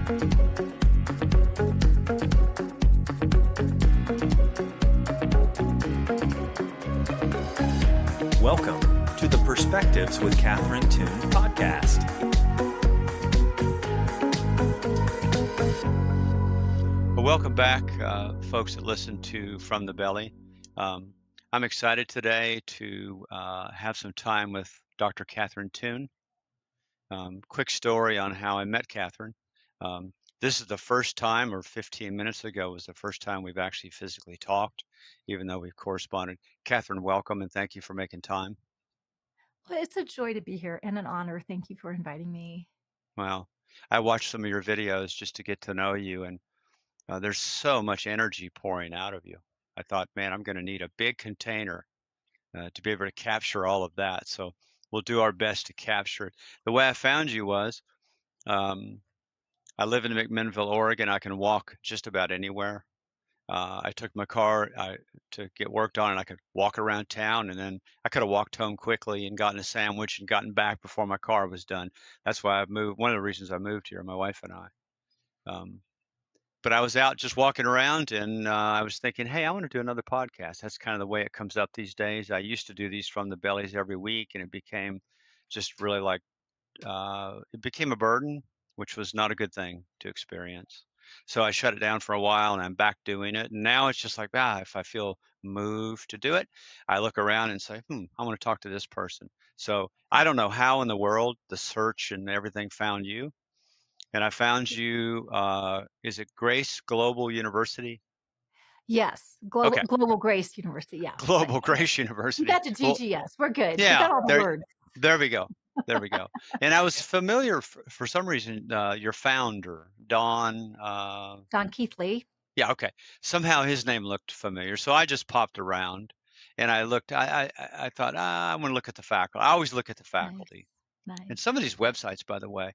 Welcome to the Perspectives with Catherine Toon podcast. Well, welcome back, folks that listen to From the Belly. I'm excited today to have some time with Dr. Catherine Toon. Quick story on how I met Catherine. This is the first time, or 15 minutes ago was the first time we've actually physically talked, even though we've corresponded. Catherine, welcome, and thank you for making time. Well, it's a joy to be here and an honor. Thank you for inviting me. Well, I watched some of your videos just to get to know you, and there's so much energy pouring out of you. I thought, man, I'm going to need a big container to be able to capture all of that. So we'll do our best to capture it. The way I found you was I live in McMinnville, Oregon. I can walk just about anywhere. I took my car to get work done, and I could walk around town, and then I could have walked home quickly and gotten a sandwich and gotten back before my car was done. That's why I moved. One of the reasons I moved here, my wife and I. But I was out just walking around, and I was thinking, hey, I want to do another podcast. That's kind of the way it comes up these days. I used to do these from the bellies every week, and it became just really like it became a burden, which was not a good thing to experience. So I shut it down for a while, and I'm back doing it. And now it's just like, if I feel moved to do it, I look around and say, I want to talk to this person. So I don't know how in the world the search and everything found you. And I found you, is it Grace Global University? Yes, Okay, Global Grace University. Yeah, Global Grace we University. got to Well, GGS. We're good. We yeah, got all the words. there we go. There we go. And I was familiar for some reason, your founder, Don. Don Keithley. Yeah, okay. Somehow his name looked familiar. So I just popped around and I looked, I thought, I want to look at the faculty. I always look at the faculty. Nice. And some of these websites, by the way,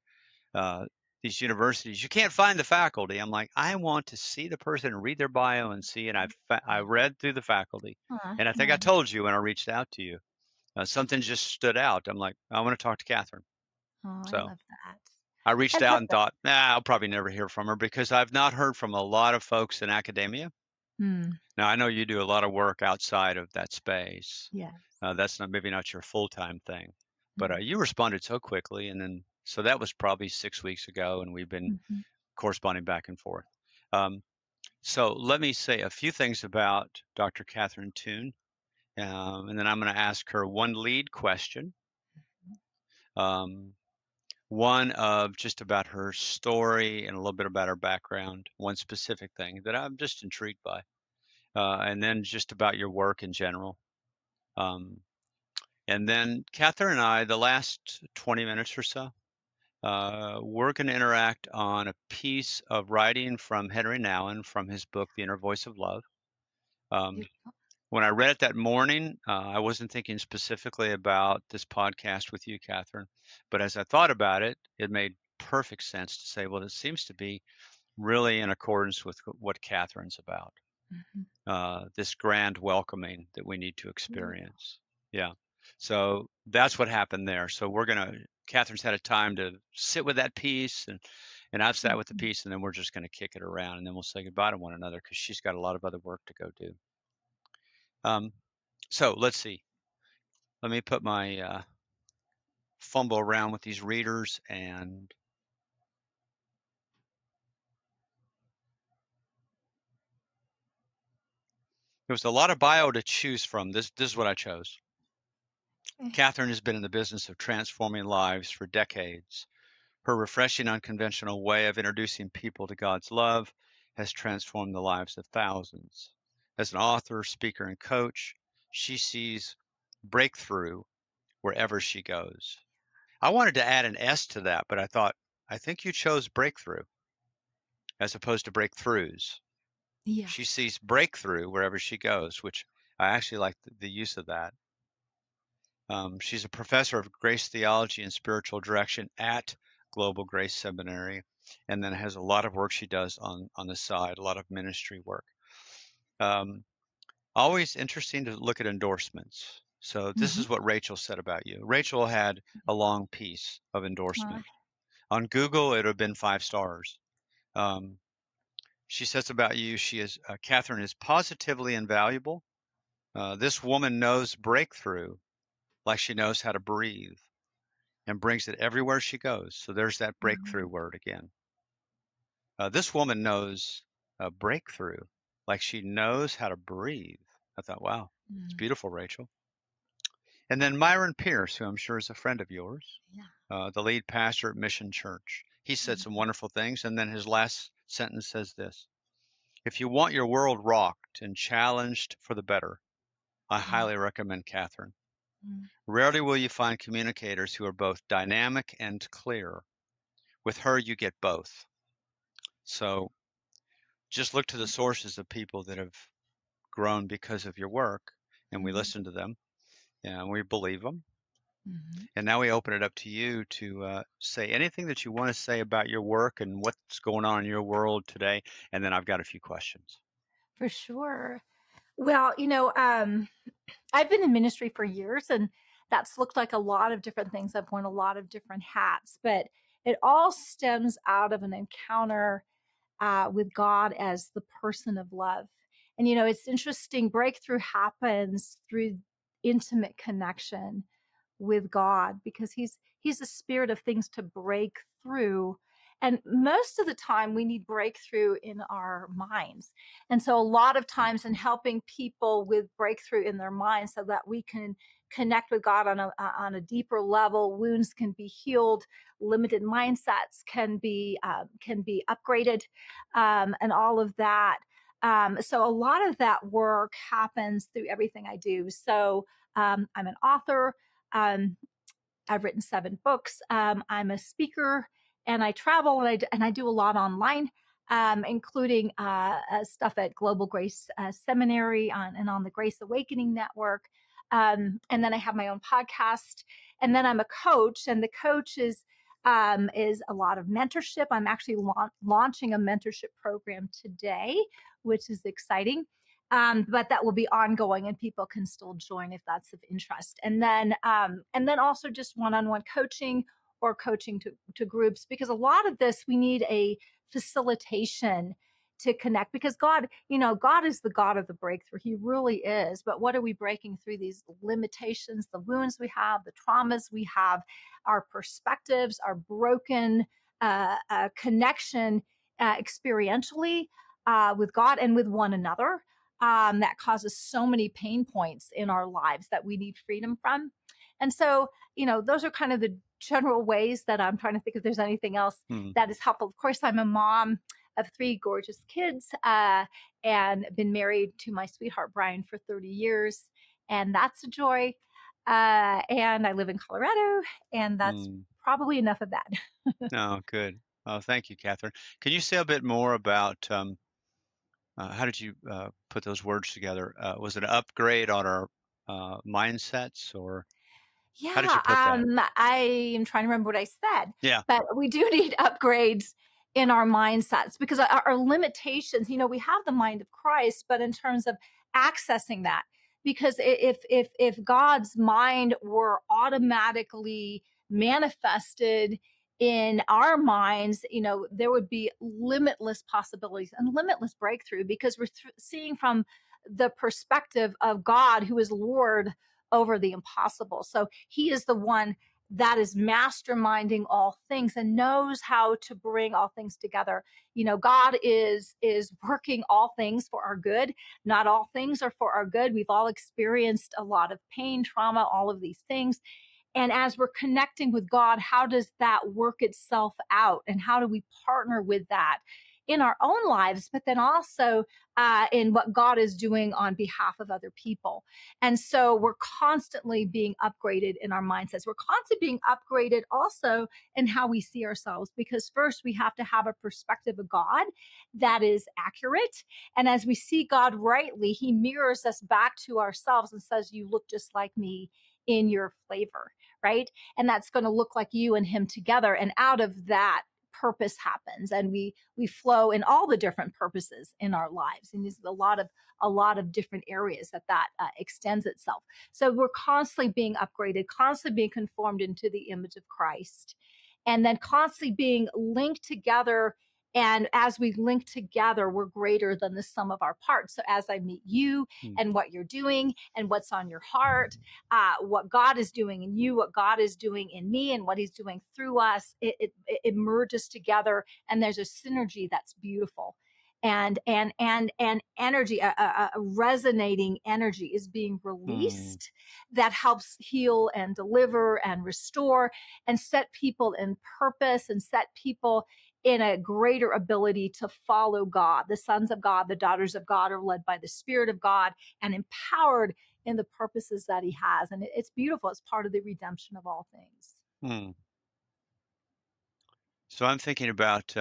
uh, these universities, you can't find the faculty. I'm like, I want to see the person and read their bio and see. And I read through the faculty, and I think I Nice. told you when I reached out to you, something just stood out. I'm like, I want to talk to Catherine. Oh, I So love that. I reached I out love and that. thought, I'll probably never hear from her because I've not heard from a lot of folks in academia. Hmm. Now I know you do a lot of work outside of that space. Yes. That's maybe not your full-time thing, No. but you responded so quickly, and then so that was probably 6 weeks ago, and we've been Mhm. corresponding back and forth. So let me say a few things about Dr. Catherine Toon, and then I'm going to ask her one lead question, one of just about her story and a little bit about her background, one specific thing that I'm just intrigued by, and then just about your work in general. And then Catherine and I, the last 20 minutes or so, we're going to interact on a piece of writing from Henry Nouwen from his book, The Inner Voice of Love. When I read it that morning, I wasn't thinking specifically about this podcast with you, Catherine, but as I thought about it, it made perfect sense to say, well, it seems to be really in accordance with what Catherine's about, this grand welcoming that we need to experience. Yeah. So that's what happened there. So Catherine's had a time to sit with that piece, and I've sat with the piece, and then we're just going to kick it around, and then we'll say goodbye to one another because she's got a lot of other work to go do. So let's see. Let me put my fumble around with these readers, and there was a lot of bio to choose from. This is what I chose. Catherine has been in the business of transforming lives for decades. Her refreshing, unconventional way of introducing people to God's love has transformed the lives of thousands. As an author, speaker, and coach, she sees breakthrough wherever she goes. I wanted to add an S to that, but I think you chose breakthrough as opposed to breakthroughs. Yeah. She sees breakthrough wherever she goes, which I actually like the use of that. She's a professor of grace theology and spiritual direction at Global Grace Seminary, and then has a lot of work she does on the side, a lot of ministry work. Always interesting to look at endorsements. So this is what Rachel said about you. Rachel had a long piece of endorsement. On Google, it would have been 5 stars. Um, she says about you, Catherine is positively invaluable. This woman knows breakthrough like she knows how to breathe and brings it everywhere she goes. So there's that breakthrough word again. This woman knows breakthrough like she knows how to breathe. I thought, wow, it's Mm, beautiful, Rachel. And then Myron Pierce, who I'm sure is a friend of yours, yeah. the lead pastor at Mission Church. He said some Mhm. wonderful things. And then his last sentence says this: if you want your world rocked and challenged for the better, I Mm, highly recommend Catherine. mm, Rarely will you find communicators who are both dynamic and clear. With her, you get both. So just look to the sources of people that have grown because of your work, and we mm, listen to them and we believe them. mhm. And now we open it up to you to say anything that you want to say about your work and what's going on in your world today. And then I've got a few questions. For sure. Well, I've been in ministry for years, and that's looked like a lot of different things. I've worn a lot of different hats, but it all stems out of an encounter with God as the person of love. And, it's interesting, breakthrough happens through intimate connection with God because he's a spirit of things to break through. And most of the time we need breakthrough in our minds. And so a lot of times in helping people with breakthrough in their minds so that we can connect with God on a deeper level, wounds can be healed, limited mindsets can be upgraded, and all of that. So a lot of that work happens through everything I do. So I'm an author. Um, I've written 7 books. I'm a speaker, and I travel, and I do a lot online, including stuff at Global Grace Seminary and on the Grace Awakening Network. And then I have my own podcast, and then I'm a coach, and the coach is a lot of mentorship. I'm actually launching a mentorship program today, which is exciting. But that will be ongoing, and people can still join if that's of interest. And then also just one-on-one coaching or coaching to groups, because a lot of this we need a facilitation to connect, because God is the God of the breakthrough. He really is. But what are we breaking through? These limitations, the wounds we have, the traumas we have, our perspectives, our broken connection experientially with God and with one another, that causes so many pain points in our lives that we need freedom from. And so, those are kind of the general ways that I'm trying to think if there's anything else Hmm. that is helpful. Of course, I'm a mom of 3 gorgeous kids, and been married to my sweetheart Brian for 30 years, and that's a joy. And I live in Colorado, and that's Hmm. probably enough of that. Oh, good. Oh, thank you, Catherine. Can you say a bit more about how did you put those words together? Was it an upgrade on our mindsets, or how did you Yeah, put that? I am trying to remember what I said, Yeah. but we do need upgrades in our mindsets, because our limitations, we have the mind of Christ, but in terms of accessing that, because if God's mind were automatically manifested in our minds, there would be limitless possibilities and limitless breakthrough, because we're seeing from the perspective of God, who is Lord over the impossible. So he is the one that is masterminding all things and knows how to bring all things together. God is working all things for our good. Not all things are for our good. We've all experienced a lot of pain, trauma, all of these things. And as we're connecting with God, how does that work itself out? And how do we partner with that in our own lives, but then also in what God is doing on behalf of other people? And so we're constantly being upgraded in our mindsets. We're constantly being upgraded also in how we see ourselves, because first we have to have a perspective of God that is accurate. And as we see God rightly, he mirrors us back to ourselves and says, "You look just like me in your flavor," right? And that's going to look like you and him together. And out of that, purpose happens, and we flow in all the different purposes in our lives. And there's a lot of different areas that extends itself. So we're constantly being upgraded, constantly being conformed into the image of Christ, and then constantly being linked together And as we link together, we're greater than the sum of our parts. So as I meet you mm, and what you're doing and what's on your heart, what God is doing in you, what God is doing in me, and what He's doing through us, it merges together, and there's a synergy that's beautiful. And energy, a resonating energy is being mm, released that helps heal and deliver and restore and set people in purpose and set people in a greater ability to follow God. The sons of God, the daughters of God are led by the Spirit of God and empowered in the purposes that He has. And it's beautiful. It's part of the redemption of all things. mm. So I'm thinking about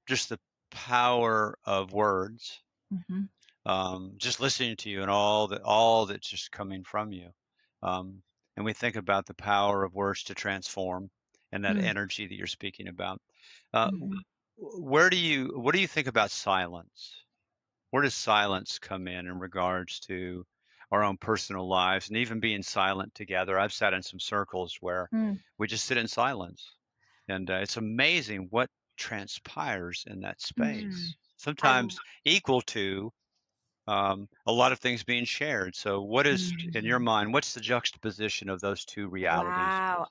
just the power of words, Mm-hmm. just listening to you and all that's just coming from you. Um, and we think about the power of words to transform and that energy that you're speaking about. Mm-hmm. What do you think about silence? Where does silence come in regards to our own personal lives and even being silent together? I've sat in some circles where we just sit in silence, and it's amazing what transpires in that Mm-hmm. space. I Sometimes equal to a lot of things being shared. So, what is, in your mm. mind, what's the juxtaposition of those two realities? Wow.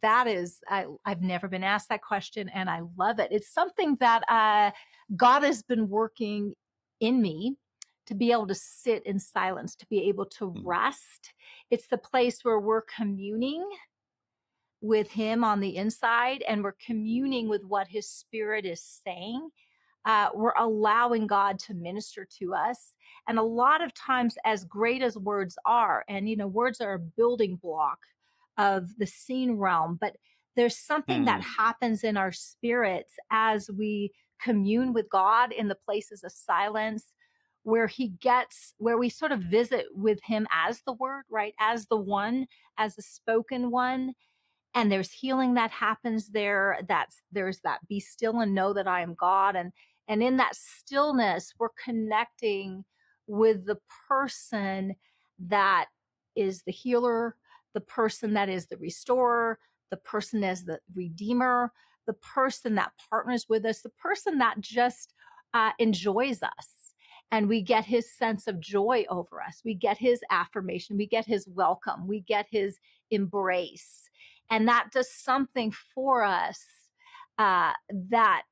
That is, I've never been asked that question and I love it. It's something that God has been working in me to be able to sit in silence, to be able to Mm, rest. It's the place where we're communing with Him on the inside and we're communing with what His Spirit is saying. We're allowing God to minister to us. And a lot of times, as great as words are, and words are a building block of the seen realm, but there's something that mm, happens in our spirits as we commune with God in the places of silence. Where we sort of visit with Him as the Word, right? As the one, as the spoken one, and there's healing that happens there. There's that be still and know that I am God. And in that stillness we're connecting with the person that is the healer, the person that is the restorer, the person as the redeemer, the person that partners with us, the person that just enjoys us, and we get His sense of joy over us, we get His affirmation, we get His welcome, we get His embrace, and that does something for us that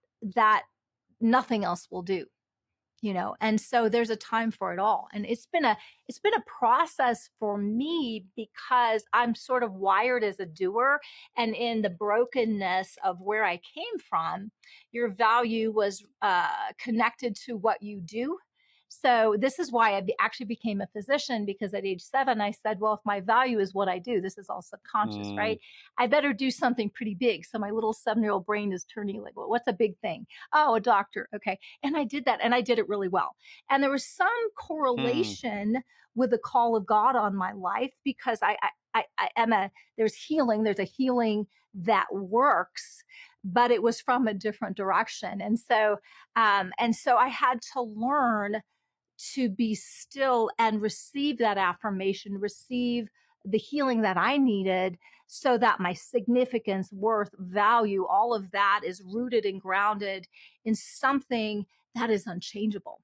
nothing else will do. And so there's a time for it all, and it's been a process for me because I'm sort of wired as a doer, and in the brokenness of where I came from, your value was connected to what you do. So this is why actually became a physician, because at age 7 I said, well, if my value is what I do, this is all subconscious, mm, right? I better do something pretty big. So my little 7-year-old brain is turning like, well, what's a big thing? Oh, a doctor. Okay. And I did that, and I did it really well. And there was some mm, correlation with the call of God on my life, because I am there's healing, there's a healing that works, but it was from a different direction. And so I had to learn to be still and receive that affirmation, receive the healing that I needed, so that my significance, worth, value, all of that is rooted and grounded in something that is unchangeable,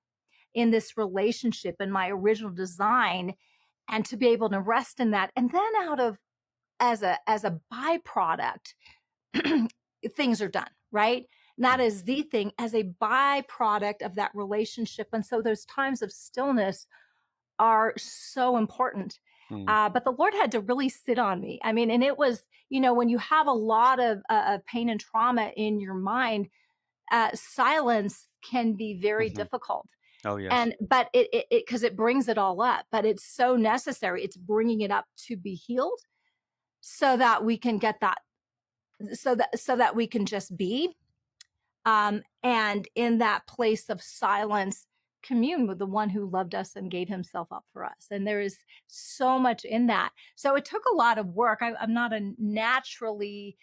in this relationship, in my original design, and to be able to rest in that. And then out of as a byproduct, things are done, right? And that mm, is the thing, as a byproduct of that relationship. And so those times of stillness are so important. mm, But the Lord had to really sit on me. I mean, and it was, when you have a lot of pain and trauma in your mind, silence can be very mhm. difficult. Oh, yes. And but because it brings it all up, but it's so necessary. It's bringing it up to be healed, so that we can get that, so that we can just be, and in that place of silence, commune with the one who loved us and gave Himself up for us. And there is so much in that. So it took a lot of work. I'm not a naturally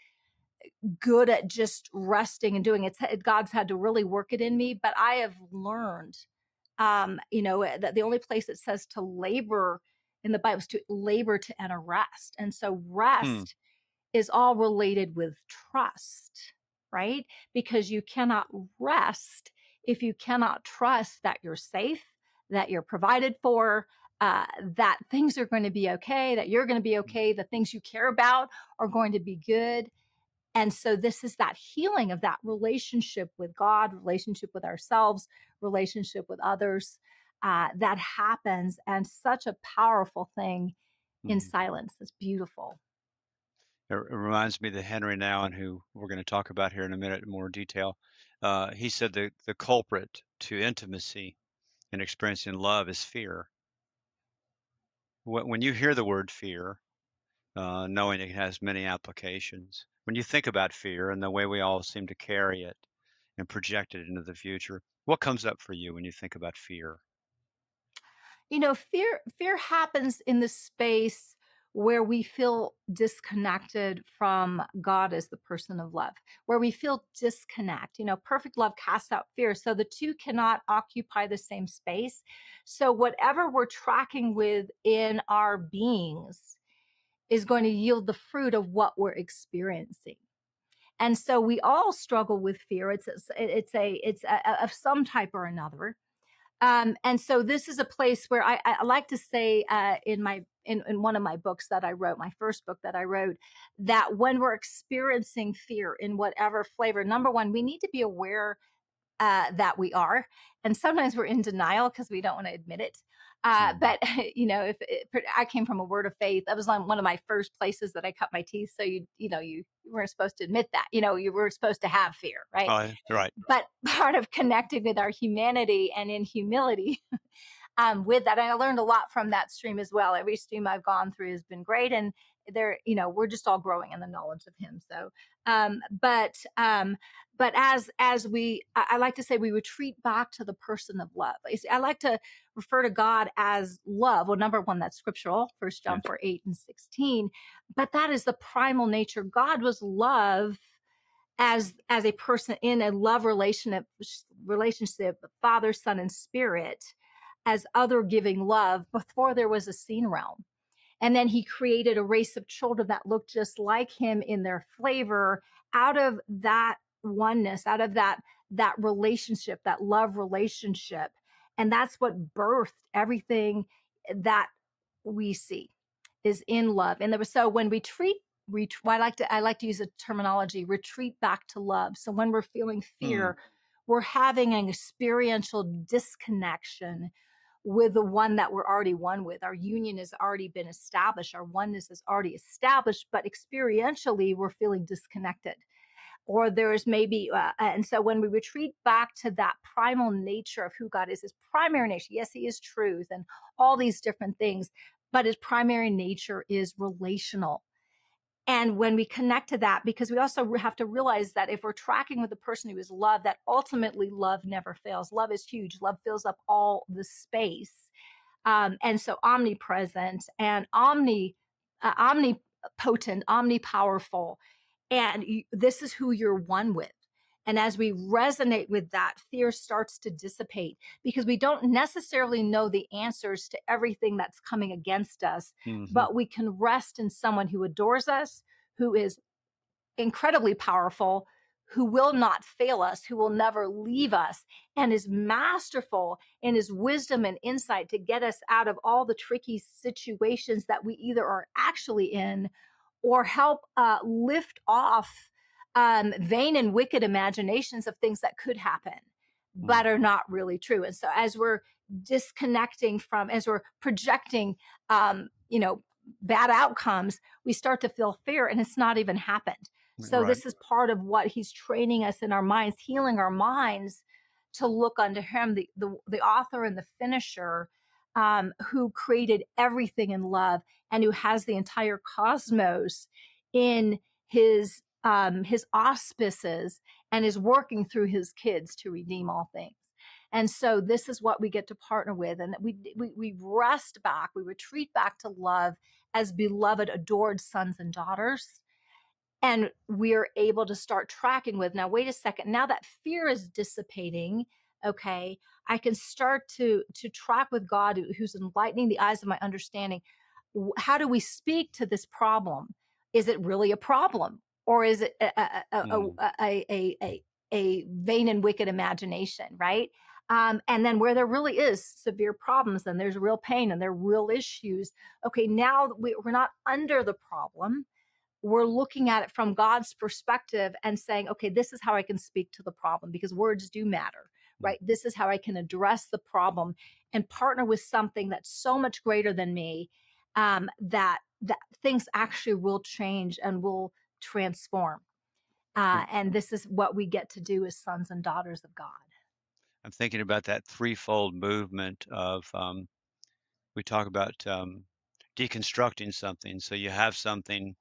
good at just resting and doing it. God's had to really work it in me, but I have learned, that the only place it says to labor in the Bible is to labor to enter rest. And so Hmm. rest is all related with trust. right? Because you cannot rest if you cannot trust that you're safe, that you're provided for, that things are going to be okay, that you're going to be okay, the things you care about are going to be good. And so this is that healing of that relationship with God, relationship with ourselves, relationship with others, that happens, and such a powerful thing in Mhm. silence. It's beautiful. It reminds me that Henry Nouwen, who we're going to talk about here in a minute in more detail, he said the culprit to intimacy and experiencing love is fear. When you hear the word fear, knowing it has many applications, when you think about fear and the way we all seem to carry it and project it into the future, what comes up for you when you think about fear? Fear happens in the space where we feel disconnected from God as the person of love, where we feel disconnect. Perfect love casts out fear. So the two cannot occupy the same space. So whatever we're tracking with in our beings is going to yield the fruit of what we're experiencing. And so we all struggle with fear. It's of some type or another. And so this is a place where I like to say, in one of my books that I wrote, my first book that I wrote, that when we're experiencing fear in whatever flavor, number one, we need to be aware that we are. And sometimes we're in denial because we don't want to admit it. Mm. But if I came from a word of faith, that was one of my first places that I cut my teeth. So you weren't supposed to admit that. You were supposed to have fear, right? Oh, right. But part of connecting with our humanity and in humility with that. And I learned a lot from that stream as well. Every stream I've gone through has been great. And we're just all growing in the knowledge of him. So, um, but, um, but as I like to say, we retreat back to the person of love. I like to refer to God as love. Well, number one, that's scriptural, First Yeah. John 4:8 and 16. But that is the primal nature. God was love as a person in a love relationship, Father, Son, and Spirit, as other giving love before there was a seen realm. And then he created a race of children that looked just like him in their flavor, out of that oneness, out of that relationship, that love relationship. And that's what birthed everything that we see is in love. And there was, so when we I like to use a terminology, retreat back to love. So when we're feeling Mm. fear, we're having an experiential disconnection with the one that we're already one with. Our union has already been established. Our oneness is already established, but experientially we're feeling disconnected. Or there's maybe, and so when we retreat back to that primal nature of who God is, his primary nature, yes, he is truth and all these different things, but his primary nature is relational. And when we connect to that, because we also have to realize that if we're tracking with the person who is love, that ultimately love never fails. Love is huge. Love fills up all the space. And so omnipresent and omnipotent, omnipowerful. And this is who you're one with. And as we resonate with that, fear starts to dissipate because we don't necessarily know the answers to everything that's coming against us, Hmm. but we can rest in someone who adores us, who is incredibly powerful, who will not fail us, who will never leave us, and is masterful in his wisdom and insight to get us out of all the tricky situations that we either are actually in or help lift off vain and wicked imaginations of things that could happen Mm. but are not really true. And so as we're as we're projecting, bad outcomes, we start to feel fear and it's not even happened. So Right. this is part of what he's training us in our minds, healing our minds to look unto him, the author and the finisher, who created everything in love and who has the entire cosmos in his auspices and is working through his kids to redeem all things. And so this is what we get to partner with, and we rest back, we retreat back to love as beloved, adored sons and daughters. And we're able to start tracking with, now, wait a second, now that fear is dissipating, okay, I can start to track with God who's enlightening the eyes of my understanding. How do we speak to this problem? Is it really a problem? or is it Mm. a vain and wicked imagination, right? And then where there really is severe problems and there's real pain and there are real issues. Okay, now we're not under the problem, we're looking at it from God's perspective and saying, okay, this is how I can speak to the problem because words do matter, Mm. right? This is how I can address the problem and partner with something that's so much greater than me, that things actually will change and will transform. I'm And this is what we get to do as sons and daughters of God. I'm thinking about that threefold movement of, we talk about deconstructing something. So you have something,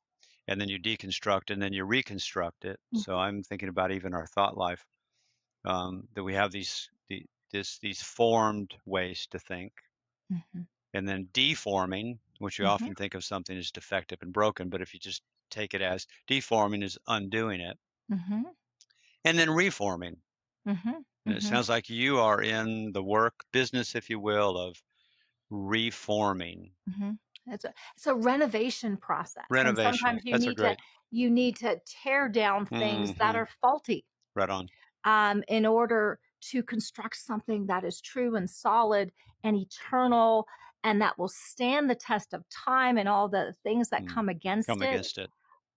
and then you deconstruct, and then you reconstruct it. So Mhm, I'm thinking about even our thought life, that we have these formed ways to think, mhm, and then deforming, which we mhm, often think of something as defective and broken, but if you just take it as deforming is undoing it, mhm, and then reforming. mhm, And it mhm, sounds like you are in the work business, if you will, of reforming, mhm. It's a renovation process, and renovation. sometimes you That's a need to great. tear down things that Hmm. are faulty, Right on. in order to construct something that is true and solid and eternal and that will stand the test of time and all the things that Mm. come against Come it, against it.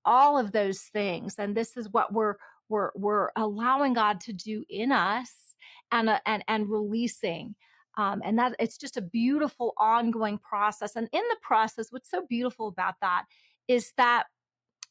all of those things. And this is what we're allowing God to do in us, and releasing. And that it's just a beautiful ongoing process. And in the process, what's so beautiful about that is that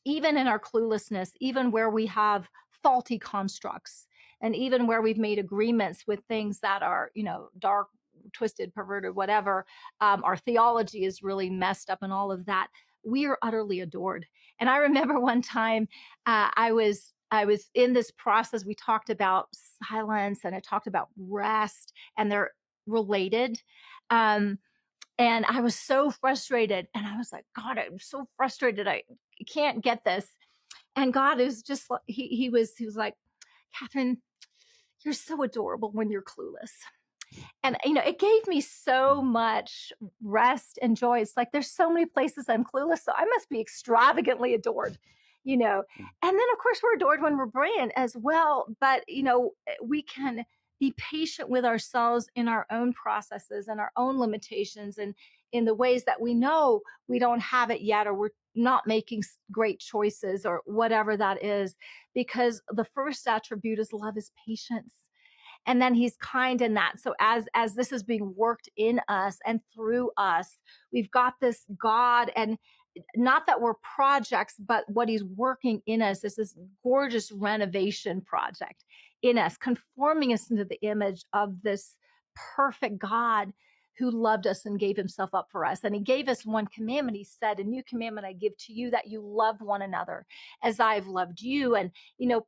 even in our cluelessness, even where we have faulty constructs, and even where we've made agreements with things that are, dark, twisted, perverted, whatever, our theology is really messed up and all of that. We are utterly adored. And I remember one time, I was in this process. We talked about silence and I talked about rest, and they're related. Um, and I was so frustrated. And I was like, God, I'm so frustrated. I can't get this. And God is just like, he was like, Catherine, you're so adorable when you're clueless. And it gave me so Mm. much rest and joy. It's like there's so many places I'm clueless, so I must be extravagantly adored, you know. Mm. And then of course we're adored when we're brilliant as well, but we can be patient with ourselves in our own processes and our own limitations, and in the ways that we know we don't have it yet, or we're not making great choices or whatever that is, because the first attribute is love is patience, and then he's kind in that. So as this is being worked in us and through us, we've got this God, and not that we're projects, but what he's working in us is this gorgeous renovation project in us, conforming us into the image of this perfect God who loved us and gave himself up for us. And he gave us one commandment. He said, a new commandment I give to you, that you love one another as I've loved you. And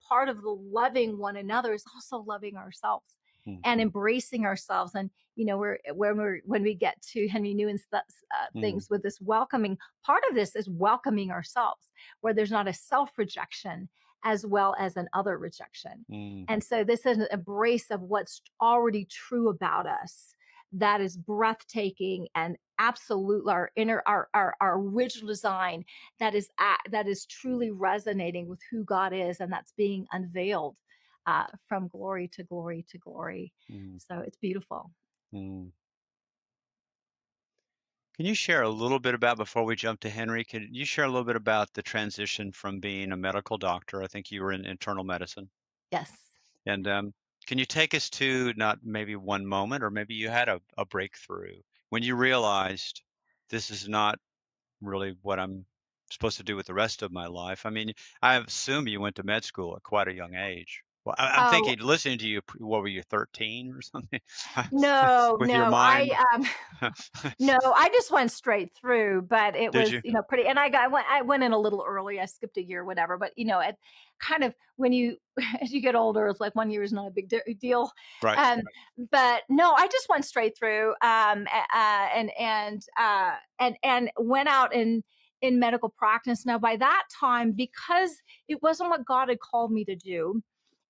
part of the loving one another is also loving ourselves Mm. and embracing ourselves. And when we get to Henry Newman's Mm. things with this welcoming, part of this is welcoming ourselves, where there's not a self rejection as well as an other rejection. Mm. And so this is an embrace of what's already true about us, that is breathtaking and absolute, our inner, our original design, that is truly resonating with who God is, and that's being unveiled, from glory to glory to glory. Mm. So it's beautiful. Mm. Can you share a little bit about, before we jump to Henry, can you share a little bit about the transition from being a medical doctor? I think you were in internal medicine. Yes. And can you take us to not maybe one moment, or maybe you had a breakthrough when you realized this is not really what I'm supposed to do with the rest of my life? I mean, I assume you went to med school at quite a young age. Well, I'm Oh, thinking, listening to you, what were you, 13 or something? no, With your no. mind? No, I just went straight through, but it Did was, you? pretty. And I went in a little early. I skipped a year, whatever. But it kind of, when you as you get older, it's like 1 year is not a big deal. Right. But no, I just went straight through, and went out in medical practice. Now, by that time, because it wasn't what God had called me to do,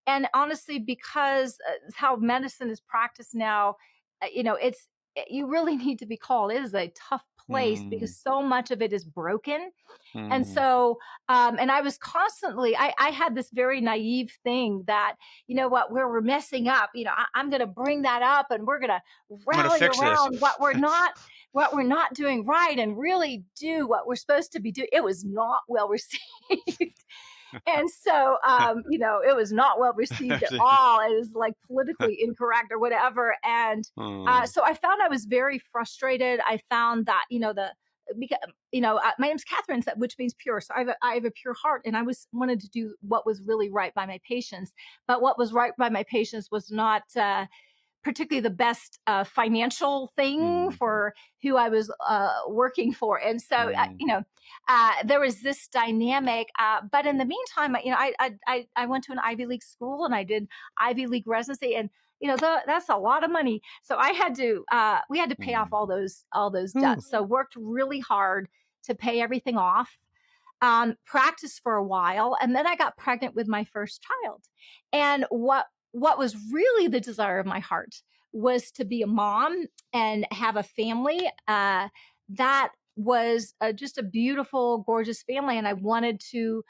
and honestly, because how medicine is practiced now, it's you really need to be called. It is a tough place Mm, because so much of it is broken. And mm. so, and I was constantly, I had this very naive thing that, you know what, where we're messing up, I'm going to bring that up and we're going to I'm gonna rally fix this. around what we're not doing right and really do what we're supposed to be doing. It was not well received. And so, it was not well received at all. It was like politically incorrect or whatever. And Mm, so I found I was very frustrated. I found that, because my name's Catherine, which means pure. So I have a pure heart, and I was wanted to do what was really right by my patients. But what was right by my patients was not particularly the best financial thing mm, for who I was working for. And so, mm, there was this dynamic. But in the meantime, I went to an Ivy League school and I did Ivy League residency, and that's a lot of money. So we had to pay off mm. all those Ooh. debts. So worked really hard to pay everything off. Practiced for a while, and then I got pregnant with my first child. And what was really the desire of my heart was to be a mom and have a family that was just a beautiful, gorgeous family, and I wanted to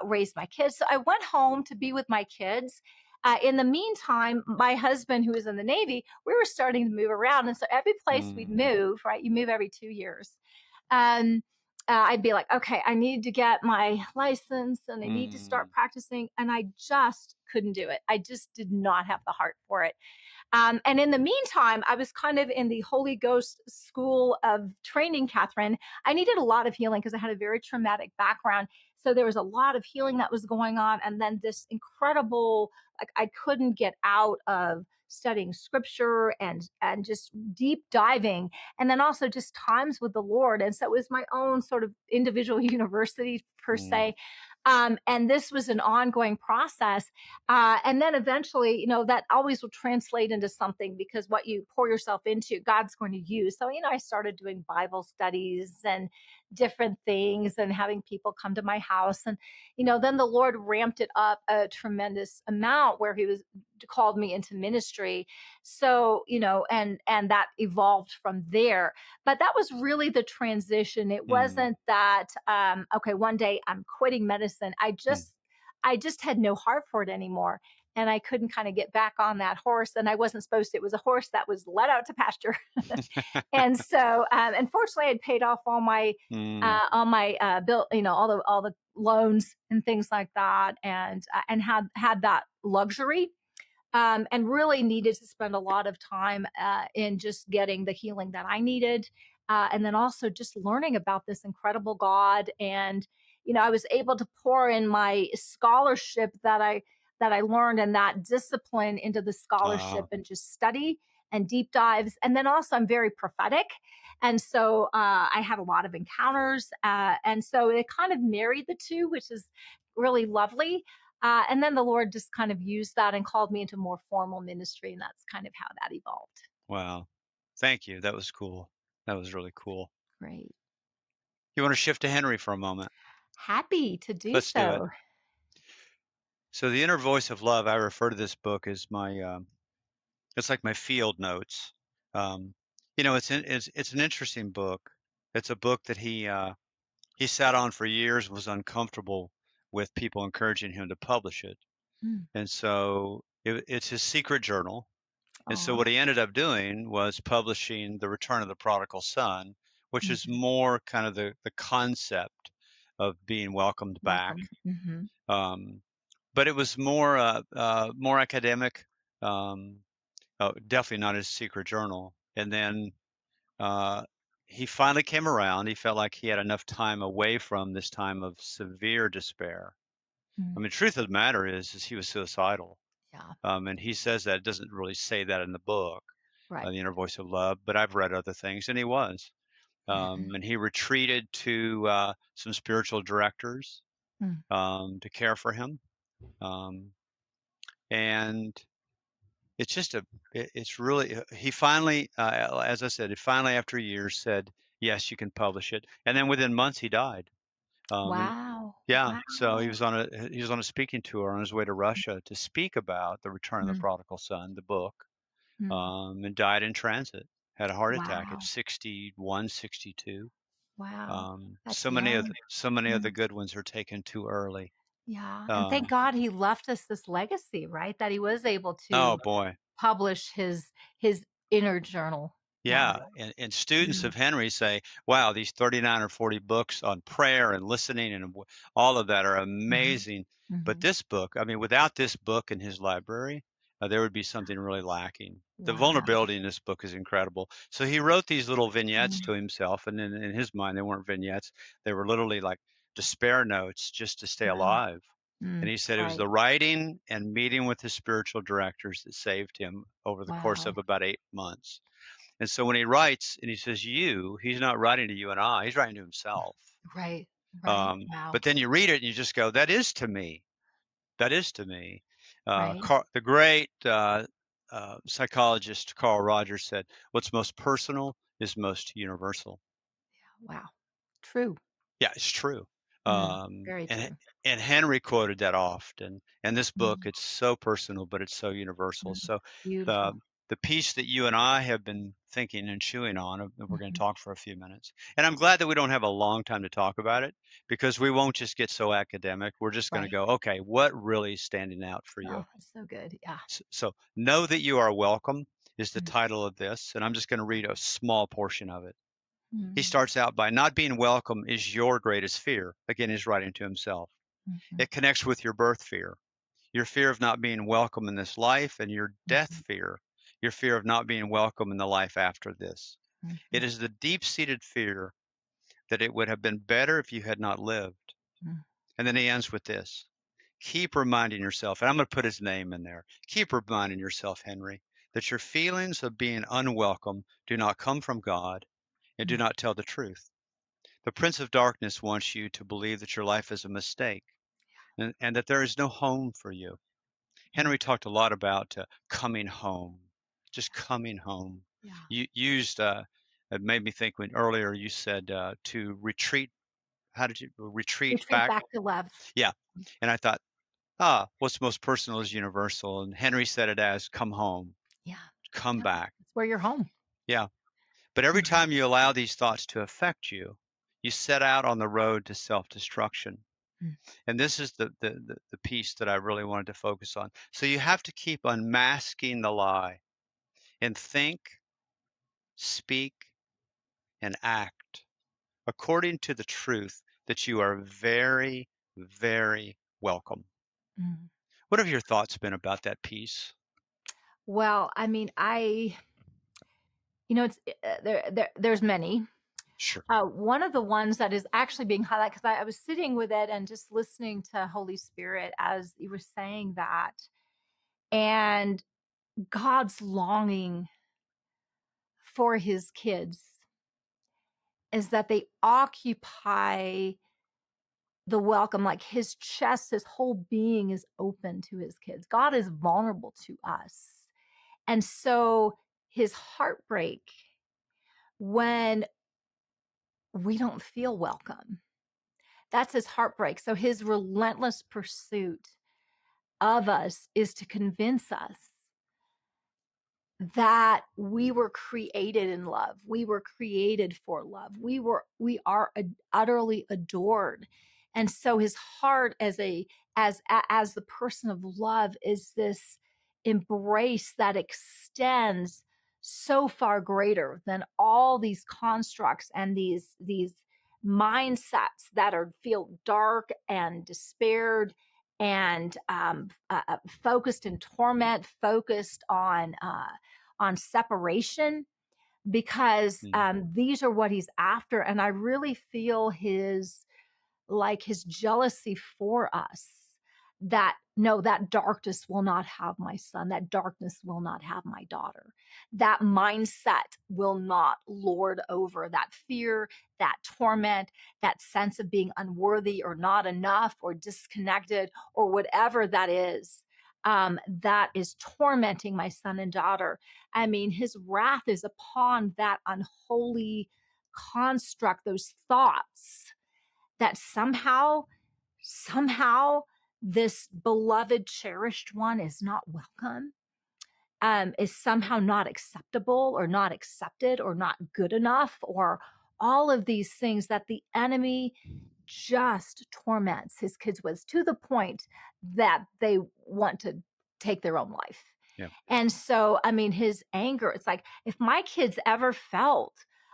raise my kids. So I went home to be with my kids. In the meantime, my husband, who was in the Navy, we were starting to move around, and so every place we'd Mm, move, right? You move every 2 years. Um, I'd be like, okay, I need to get my license and I need to mm, start practicing. And I just couldn't do it. I just did not have the heart for it. And in the meantime, I was kind of in the Holy Ghost school of training, Catherine. I needed a lot of healing because I had a very traumatic background. So there was a lot of healing that was going on. And then this incredible, like I couldn't get out of studying scripture and just deep diving, and then also just times with the Lord. And so it was my own sort of individual university per mm, se. And this was an ongoing process. And then eventually, that always will translate into something because what you pour yourself into, God's going to use. So, I started doing Bible studies and different things and having people come to my house. And, then the Lord ramped it up a tremendous amount where he was called me into ministry. So, and that evolved from there. But that was really the transition. It mm, wasn't that, okay, one day I'm quitting medicine. mm. I just had no heart for it anymore. And I couldn't kind of get back on that horse. And I wasn't supposed to. It was a horse that was let out to pasture. And so, unfortunately, I'd paid off Mm, all my bill, all the loans and things like that, and had that luxury, and really needed to spend a lot of time in just getting the healing that I needed. And then also just learning about this incredible God. And, I was able to pour in my scholarship that I learned and that discipline into the scholarship ah, and just study and deep dives. And then also I'm very prophetic. And so I had a lot of encounters. And so it kind of married the two, which is really lovely. And then the Lord just kind of used that and called me into more formal ministry. And that's kind of how that evolved. wow. Thank you. That was cool. That was really cool. Great. You want to shift to Henry for a moment? Happy to do Let's do it. so. So, The Inner Voice of Love, I refer to this book as it's like my field notes. Um, it's an interesting book. It's a book that he sat on for years, was uncomfortable with people encouraging him to publish it. Mm. And so it's his secret journal. And so Aw. what he ended up doing was publishing The Return of the Prodigal Son, which is Mhm. more kind of the concept of being welcomed back. Welcome. Hmm. Um, but it was more academic. Um, Definitely not his secret journal. And then uh, he finally came around. He felt like he had enough time away from this time of severe despair. I Mm. mean, truth of the matter is he was suicidal. Yeah. And he says that it doesn't really say that in the book, Right. The Inner Voice of Love, but I've read other things, and he was. Yeah. And he retreated to some spiritual directors Mm. to care for him. Um, and it's just it's really, he finally, as I said, he finally, after years, said, yes, you can publish it. And then within months, he died. And Wow. yeah, so Wow. he was on a speaking tour on his way to Russia to speak about the Return of the Mm. Prodigal Son, the book, Mm. and died in transit. had a heart attack at Wow. 61, 62. Wow. That's So many of young. the Mm. good ones are taken too early. Yeah, and thank Um, God he left us this legacy, right? That he was able oh to boy. publish his inner journal that Yeah, way. and students Mm, of Henry say, "Wow, these 39 or 40 books on prayer and listening and all of that are mhm, amazing." But mhm. this book, I mean, without this book in his library, there would be something really lacking. The Wow. vulnerability in this book is incredible. So he wrote these little vignettes Mm, to himself, and in his mind, they weren't vignettes; they were literally like despair notes just to stay wow. alive. And he said it was Right. the writing and meeting with his spiritual directors that saved him over the course Wow. of about 8 months. And so when he writes and he says you, he's not writing to you and I, he's writing to himself. Right. Right. But Wow. then you read it and you just go, that is to me. That is to me. Right. The great psychologist Carl Rogers said, what's most personal is most universal. Wow. True. Yeah, it's true. Mm, Um, very and true. and Henry quoted that often. And this book, Mm, it's so personal, but it's so universal. mm. So the Beautiful. the piece that you and I have been thinking and chewing on, we're going to Mhm. talk for a few minutes. And I'm glad that we don't have a long time to talk about it because we won't just get so academic. We're just going to Right. go, okay, what really is standing out for you? Oh, that's so good. Yeah. So know that you are welcome is the Mm, title of this, and I'm just going to read a small portion of it. He mm, starts out by not being welcome is your greatest fear. Again, he's writing to himself. mhm, It connects with your birth fear, your fear of not being welcome in this life, and your death mhm, fear, your fear of not being welcome in the life after this. It mhm, is the deep seated fear that it would have been better if you had not lived. mm, And then he ends with this. Keep reminding yourself, and I'm going to put his name in there. Keep reminding yourself, Henry, that your feelings of being unwelcome do not come from God and do mm, not tell the truth. The Prince of Darkness wants you to believe that your life is a mistake and that there is no home for you. mm. Henry talked a lot about coming home, just coming home. Yeah. You used, it made me think when earlier you said to retreat. How did you retreat Retreat back? back to love. Yeah. And I thought, what's most personal is universal. And Henry said it as come home, Yeah. come Yep. back. It's where you're home. Yeah. But every Mhm, time you allow these thoughts to affect you, you set out on the road to self destruction. mm, And this is the piece that I really wanted to focus on. So you have to keep unmasking the lie and think, speak, and act according to the truth that you are very, very welcome. mm. What have your thoughts been about that piece? Well, I mean, it's there's many. Sure. One of the ones that is actually being highlighted because I was sitting with it and just listening to Holy Spirit as you were saying that, and God's longing for his kids is that they occupy the welcome, like his chest, his whole being is open to his kids. God is vulnerable to us. And so his heartbreak when we don't feel welcome, that's his heartbreak. So his relentless pursuit of us is to convince us that we were created in love. We were created for love. We are utterly adored. And so his heart as the person of love is this embrace that extends so far greater than all these constructs and these mindsets that are feel dark and despaired and focused in torment, focused on separation, because Mm, these are what he's after. And I really feel his jealousy for us, that no, that darkness will not have my son, that darkness will not have my daughter, that mindset will not lord over that fear, that torment, that sense of being unworthy or not enough or disconnected or whatever that is tormenting my son and daughter. I mean, his wrath is upon that unholy construct, those thoughts that somehow this beloved cherished one is not welcome. is somehow not acceptable or not accepted or not good enough, or all of these things that the enemy just torments his kids with, to the point that they want to take their own life. Yeah. And so, I mean, his anger, it's like if my kids ever felt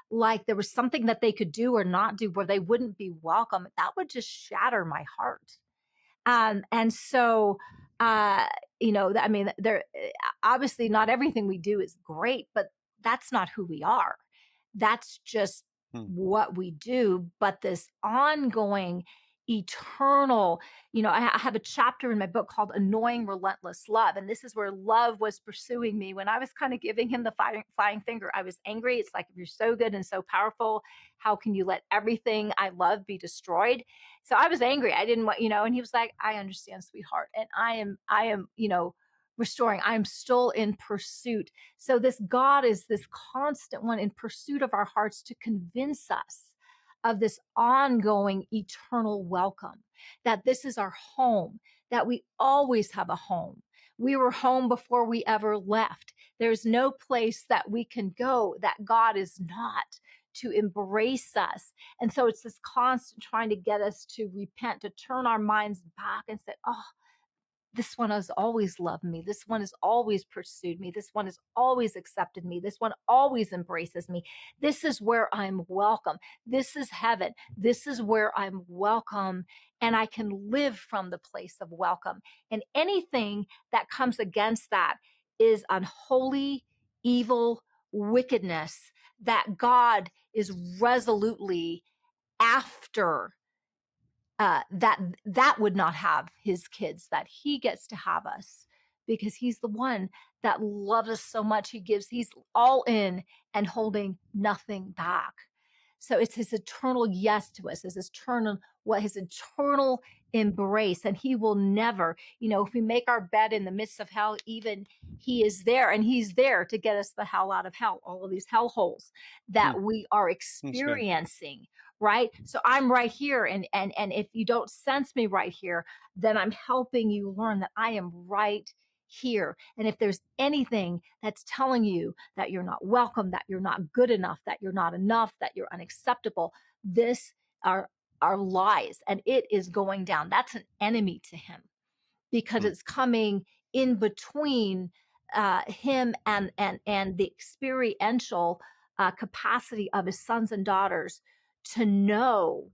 like there was something that they could do or not do where they wouldn't be welcome, that would just shatter my heart. And so, uh, I mean, there obviously not everything we do is great, but that's not who we are. That's just Hmm. what we do. But this ongoing, eternal, I have a chapter in my book called Annoying Relentless Love. And this is where love was pursuing me when I was kind of giving him the flying finger. I was angry. It's like, if you're so good and so powerful, how can you let everything I love be destroyed? So I was angry. I didn't want, and he was like, I understand, sweetheart. And I am, restoring. I'm still in pursuit. So this God is this constant one in pursuit of our hearts to convince us of this ongoing eternal welcome, that this is our home, that we always have a home. We were home before we ever left. There's no place that we can go that God is not, to embrace us. And so it's this constant trying to get us to repent, to turn our minds back and say, oh, this one has always loved me. This one has always pursued me. This one has always accepted me. This one always embraces me. This is where I'm welcome. This is heaven. This is where I'm welcome. And I can live from the place of welcome. And anything that comes against that is unholy, evil, wickedness that God is resolutely after, that would not have his kids, that he gets to have us, because he's the one that loves us so much. He's all in and holding nothing back. So it's his eternal yes to us, his eternal embrace. And he will never, if we make our bed in the midst of hell, even he is there, and he's there to get us the hell out of hell, all of these hell holes Hmm. that we are That's good. experiencing. Right. So I'm right here. And if you don't sense me right here, then I'm helping you learn that I am right here. And if there's anything that's telling you that you're not welcome, that you're not good enough, that you're not enough, that you're unacceptable, this are lies, and it is going down. That's an enemy to him, because Hmm. it's coming in between him and the experiential capacity of his sons and daughters to know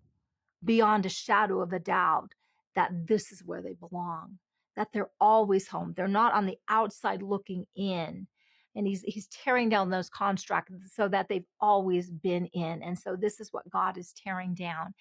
beyond a shadow of a doubt that this is where they belong, that they're always home. They're not on the outside looking in. And he's tearing down those constructs so that they've always been in. And so this is what God is tearing down,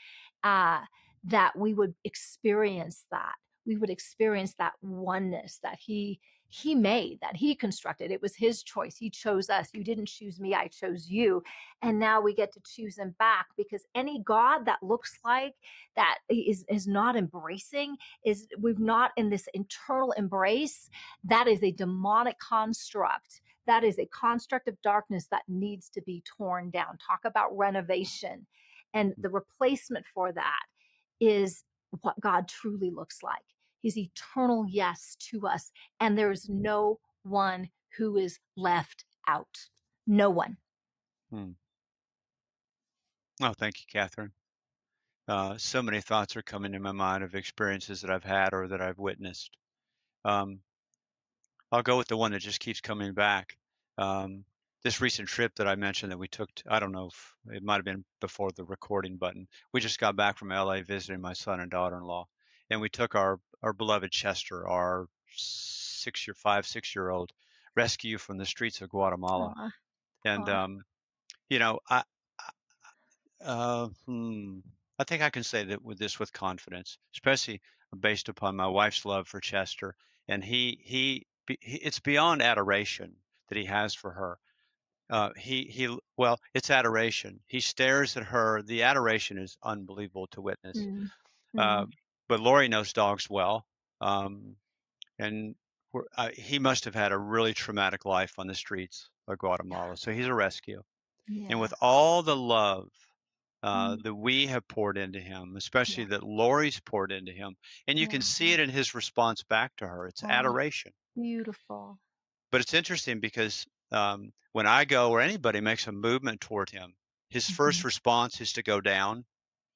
uh, that we would experience that. We would experience that oneness that he made, that he constructed. It was his choice. He chose us. You didn't choose me, I chose you. And now we get to choose him back, because any God that looks like that is not embracing, is we've not in this internal embrace, that is a demonic construct. That is a construct of darkness that needs to be torn down. Talk about renovation. And the replacement for that is what God truly looks like, his eternal yes to us. And there is no one who is left out. No one. Hmm. Oh, thank you, Catherine. So many thoughts are coming to my mind of experiences that I've had or that I've witnessed. Um, I'll go with the one that just keeps coming back. Um, this recent trip that I mentioned that we took, I don't know if it might have been before the recording button. We just got back from LA visiting my son and daughter-in-law, and we took our beloved Chester, our 6-year old rescue from the streets of Guatemala. Aw, And aw. you know, hmm, I think I can say that with this with confidence, especially based upon my wife's love for Chester, and it's beyond adoration that he has for her. Well, it's adoration. He stares at her. The adoration is unbelievable to witness. Mm, Uh, mm, but Lori knows dogs well, um, and he must have had a really traumatic life on the streets of Guatemala. So he's a rescue, and yeah. with all the love Mm, that we have poured into him, especially yeah, that Lori's poured into him. And you can yeah. see it in his response back to her. It's Oh, adoration. beautiful. But it's interesting because when I go or anybody makes a movement toward him, his first Mhm. response is to go down.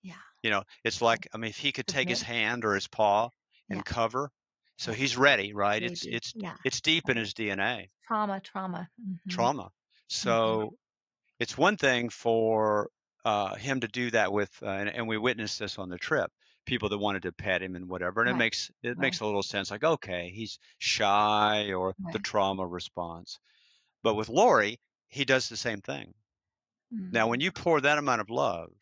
Yeah. It's Yeah. like, I mean, if he could take his Submit. hand or his paw Yeah. and cover, so Yeah. he's ready, right? It's Baby. it's Yeah. it's deep in Right. his DNA, Trauma, trauma. Mhm. trauma. Mhm. So it's one thing for him to do that with, and we witnessed this on the trip. People that wanted to pet him and whatever, and it Right. makes Right. a little sense. Like, okay, he's shy or the Right. trauma response. But with Lori, he does the same thing. Now, when Mhm. you pour that amount of love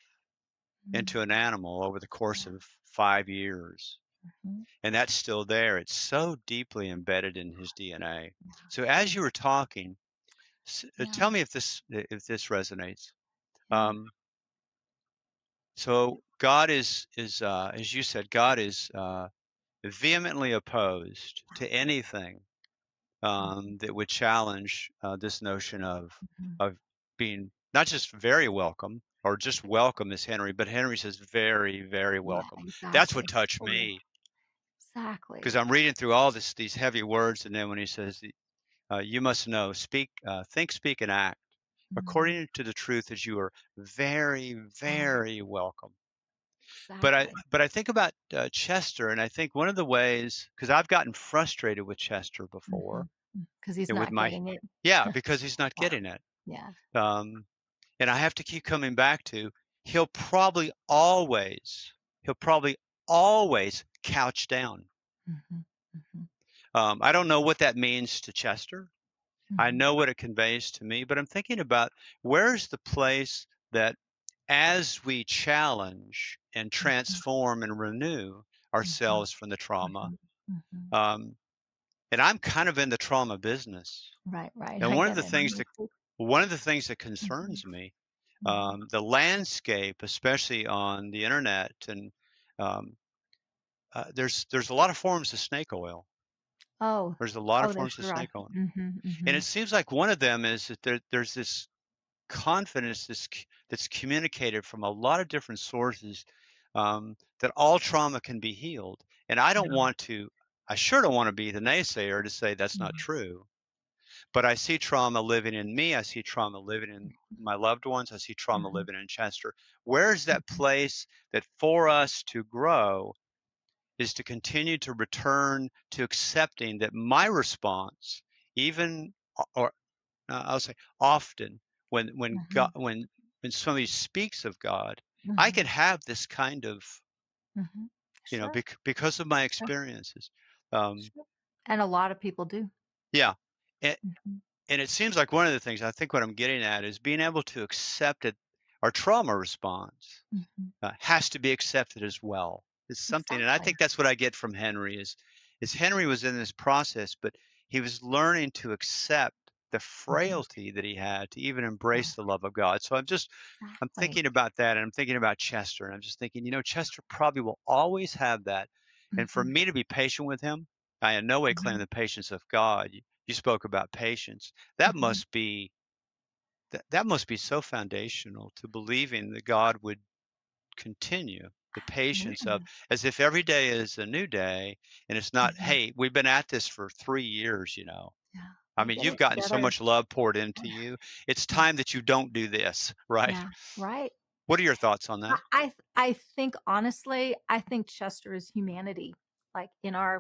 into an Mhm. animal over the course Yeah. of 5 years, Mhm. and that's still there, it's so deeply embedded in his DNA. Yeah. So as Yeah. you were talking, Yeah. tell me if this resonates. Yeah. Um, so God is as you said, God is vehemently opposed to anything Mhm. that would challenge this notion of Mhm. being not just very welcome or just welcome as Henry, but Henry says very, very Yeah. welcome. That's what Exactly. touched Oh, yeah. me because Exactly. I'm reading through all these heavy words, and then when he says, "You must know, speak, think, speak, and act Mm. according to the truth, as you are very, Right. very welcome." But I Exactly. but I think about Chester, and I think one of the ways because I've gotten frustrated with Chester before, Mhm. Because he's and with not my getting it. yeah, because he's not Yeah. getting it. Yeah. Um, and I have to keep coming back to he'll probably always he'll probably always couch down. Mhm. Mhm. I don't know what that means to Chester. I Mhm. know what it conveys to me, but I'm thinking about where's the place that as we challenge and Mhm. transform and renew Mhm. ourselves from the trauma, Mhm. Mhm. um, and I'm kind of in the trauma business. Right, right. And I get it. Me too. one of the things that Mhm. concerns me, Mhm. the landscape, especially on the internet, and um, there's a lot of forms of snake oil. Oh. There's a lot of Oh, there forms of sure are. snake oil, Mhm. and it Mhm. seems like one of them is that there's this confidence that's communicated from a lot of different sources that all trauma can be healed. And I sure don't want to be the naysayer to say that's not Mhm. true. But I see trauma living in me. I see trauma living in my loved ones. I see trauma Mhm. living in Chester. Where's that Mhm. place that for us to grow is to continue to return to accepting that my response, even or I'll say often when God Mhm. when somebody speaks of God, I can Mhm. have this kind of Mhm. Sure. because of my Sure. experiences. Um, Sure. And a lot of people do. yeah, Mhm. and it seems like one of the things I think what I'm getting at is being able to accept it. Our trauma response Mhm. has to be accepted as well. It's something, and I Exactly. think that's what I get from Henry is Henry was in this process, but he was learning to accept the Mhm. frailty that he had to even Right. embrace the love of God. So I'm Exactly. thinking about that, and I'm thinking about Chester, and I'm just thinking, Chester probably will always have that, and for Mhm. me to be patient with him, I in no way claim Mhm. the patience of God. You spoke about patience. That Mhm. must be that must be so foundational to believing that God would continue the patience of Absolutely. as if every day is a new day and it's not, Mhm. hey, we've been at this for 3 years. Yeah. I I mean, get you've it. You gotten so gotta much love poured into you. It's yeah. time that you don't do this, right? Yeah. Right. What are your thoughts on that? I think honestly, I think Chester is humanity. Like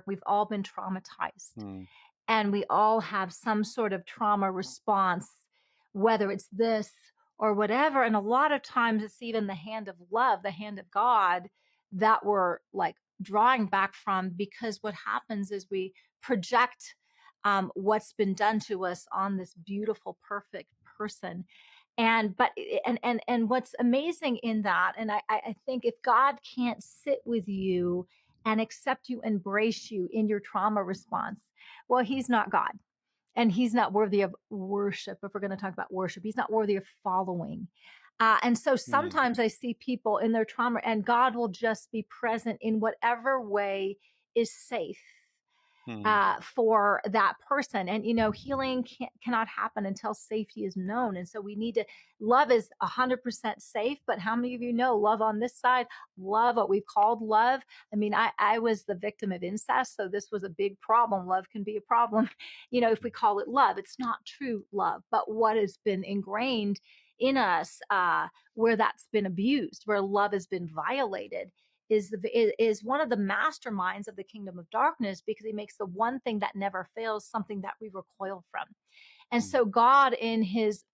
we've all been traumatized. Hmm. And we all have some sort of trauma response, whether it's this or whatever. And a lot of times it's even the hand of love, the hand of God that we're like drawing back from because what happens is we project what's been done to us on this beautiful, perfect person. And but and what's amazing in that, and I think if God can't sit with you and accept you, embrace you in your trauma response, well, he's not God and he's not worthy of worship. If we're going to talk about worship, he's not worthy of following. And so Hmm. sometimes I see people in their trauma, and God will just be present in whatever way is safe. Mm. for that person. And, healing cannot happen until safety is known. And so we need to, love is 100% safe. But how many of you know love on this side, love, what we've called love? I mean, I was the victim of incest. So this was a big problem. Love can be a problem, if we call it love. It's not true love, but what has been ingrained in us, where that's been abused, where love has been violated, is one of the masterminds of the kingdom of darkness, because he makes the one thing that never fails something that we recoil from. And Mm. so God, in his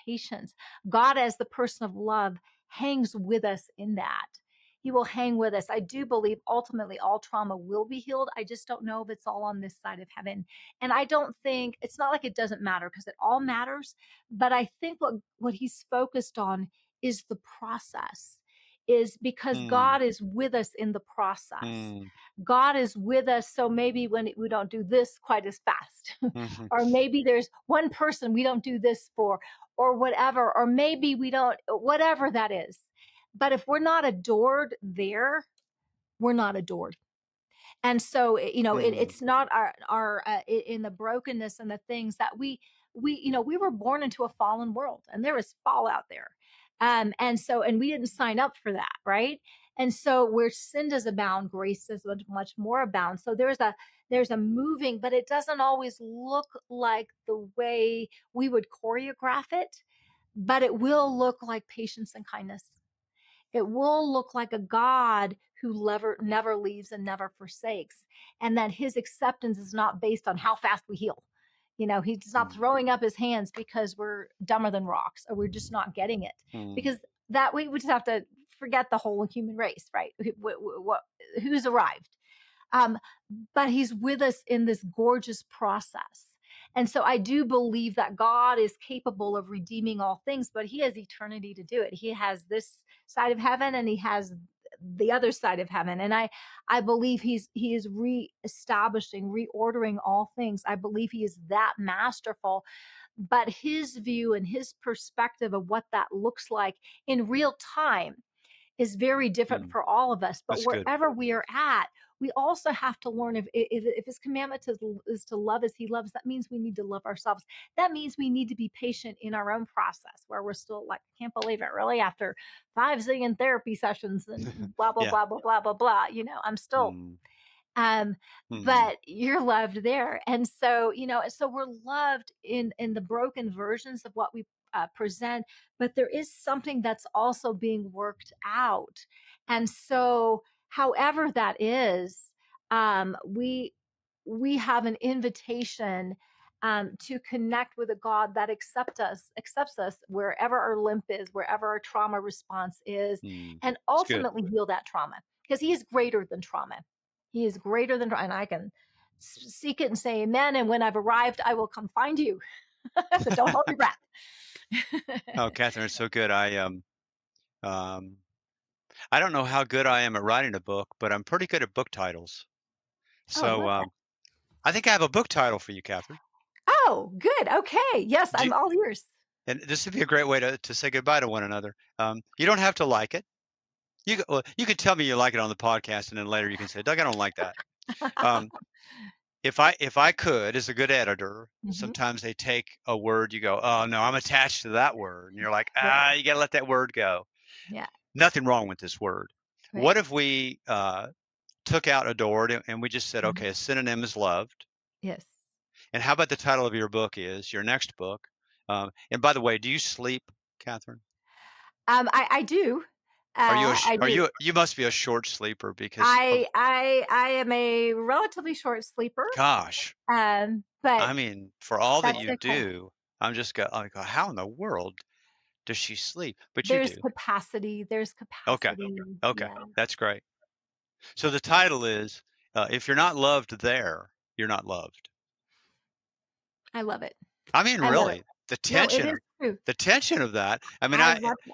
patience, God as the person of love, hangs with us in that. He will hang with us. I do believe ultimately all trauma will be healed. I just don't know if it's all on this side of heaven. And I don't think, it's not like it doesn't matter, because it all matters. But I think what he's focused on is the process, is because Mm. God is with us in the process. Mm. God is with us. So maybe when we don't do this quite as fast, Mhm. or maybe there's one person we don't do this for, or whatever, or maybe we don't, whatever that is. But if we're not adored there, we're not adored. And so Mm. it's not in the brokenness and the things that we were born into a fallen world, and there is fall out there. And we didn't sign up for that, right? And so where sin does abound, grace does much, much more abound. So there's a moving, but it doesn't always look like the way we would choreograph it, but it will look like patience and kindness. It will look like a God who never leaves and never forsakes, and that his acceptance is not based on how fast we heal. He's not Mm. throwing up his hands because we're dumber than rocks, or we're just not getting it. Mm. Because that we would just have to forget the whole human race, right? Who's arrived? Um, but he's with us in this gorgeous process. And so I do believe that God is capable of redeeming all things, but he has eternity to do it. He has this side of heaven, and he has the other side of heaven. And I believe he is reestablishing, reordering all things. I believe he is that masterful. But his view and his perspective of what that looks like in real time is very different Mm. for all of us. But That's good. wherever we are at, we also have to learn, if his commandment is to love as he loves, that means we need to love ourselves. That means we need to be patient in our own process, where we're still like, I can't believe it, really, after 5 zillion therapy sessions and blah, blah, Yeah. blah, blah, blah, blah, blah. I'm still Mm. um Mm. but you're loved there. And so so we're loved in the broken versions of what we present, but there is something that's also being worked out. And so however that is, we have an invitation to connect with a God that accepts us wherever our limp is, wherever our trauma response is, Mm. and It's good. ultimately heal that trauma, because he is greater than trauma. He is greater than, and I can seek it and say amen. And when I've arrived, I will come find you. But don't hold your breath. Oh, Catherine, it's so good. Um, I don't know how good I am at writing a book, but I'm pretty good at book titles. Oh, I So love that. I think I have a book title for you, Catherine. Oh, good. Okay. Yes, Do you, I'm all ears. and this would be a great way to say goodbye to one another. You don't have to like it. Well, you can tell me you like it on the podcast, and then later you can say, Doug, I don't like that. Um, if I could, as a good editor, Hmm. sometimes they take a word, you go, oh no, I'm attached to that word, and you're like, Yeah. you got to let that word go. Yeah. Nothing wrong with this word. Right. What if we took out adored and we just said, Mhm. okay, a synonym is loved. Yes. And how about the title of your book is your next book? And by the way, do you sleep, Catherine? I do. I Are do. you must be a short sleeper because of I am a relatively short sleeper. gosh, But I mean, for all that that's you okay. do, I go, how in the world does she sleep? But you There's do. capacity. There's Okay. capacity. Okay. Yeah. That's great. So the title is if you're not loved there, you're not loved. I love it. I mean, I love it. really, the No, it tension is of true. the tension of that. I mean, I love that.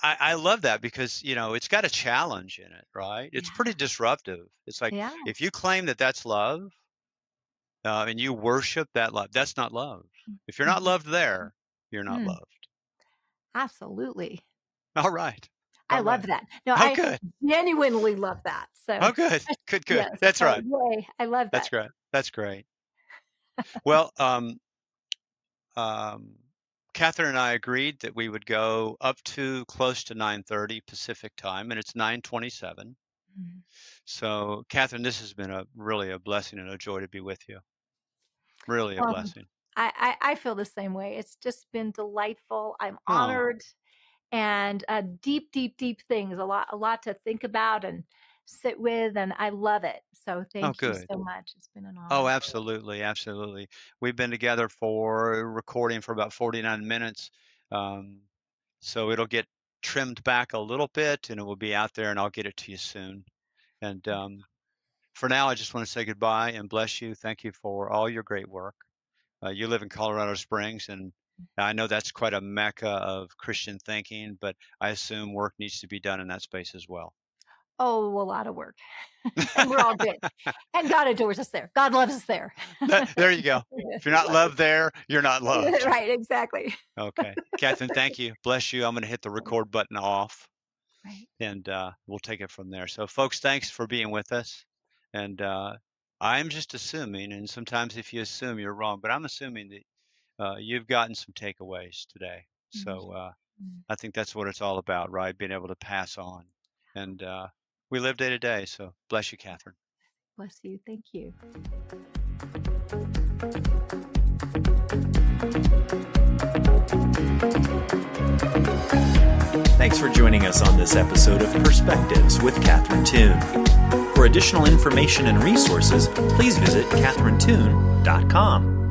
I love that because it's got a challenge in it, right? It's pretty Yeah. disruptive. It's like Yeah. if you claim that that's love and you worship that love, that's not love. If you're not Mhm. loved there, you're not Mm, loved. absolutely. All right. I All love right. that. No, Oh, I good. genuinely love that. Oh, So, good. Good, good. yes, That's so right. yay, I love That's that. great. That's great. Well, um, Catherine and I agreed that we would go up to close to 9:30 Pacific time, and it's 9:27. Mhm. So, Catherine, this has been really a blessing and a joy to be with you. Really a Um, blessing. I feel the same way. It's just been delightful. I'm Oh, honored and, deep, deep, deep things, a lot to think about and sit with, and I love it. So oh, thank you good. so much. It's been an Oh, honor. absolutely, absolutely. We've been together for recording for about 49 minutes. Um, so it'll get trimmed back a little bit and it will be out there and I'll get it to you soon. And for now, I just want to say goodbye and bless you. Thank you for all your great work. You live in Colorado Springs, and I know that's quite a mecca of Christian thinking, but I assume work needs to be done in that space as well. Oh, a lot of work, and we're all good, and God adores us there. God loves us there. There you go. If you're He not loves loved us. there, you're not loved. Right, exactly. Okay. Catherine, thank you. Bless you. I'm going to hit the record button off Right. and we'll take it from there. So, folks, thanks for being with us. And I'm just assuming, and sometimes if you assume, you're wrong, but I'm assuming that you've gotten some takeaways today. Mhm. So, Mm. I think that's what it's all about, right? Being able to pass on. And we live day to day. So, bless you, Catherine. Bless you. Thank you. Thanks for joining us on this episode of Perspectives with Catherine Toon. For additional information and resources, please visit catherinetoon.com.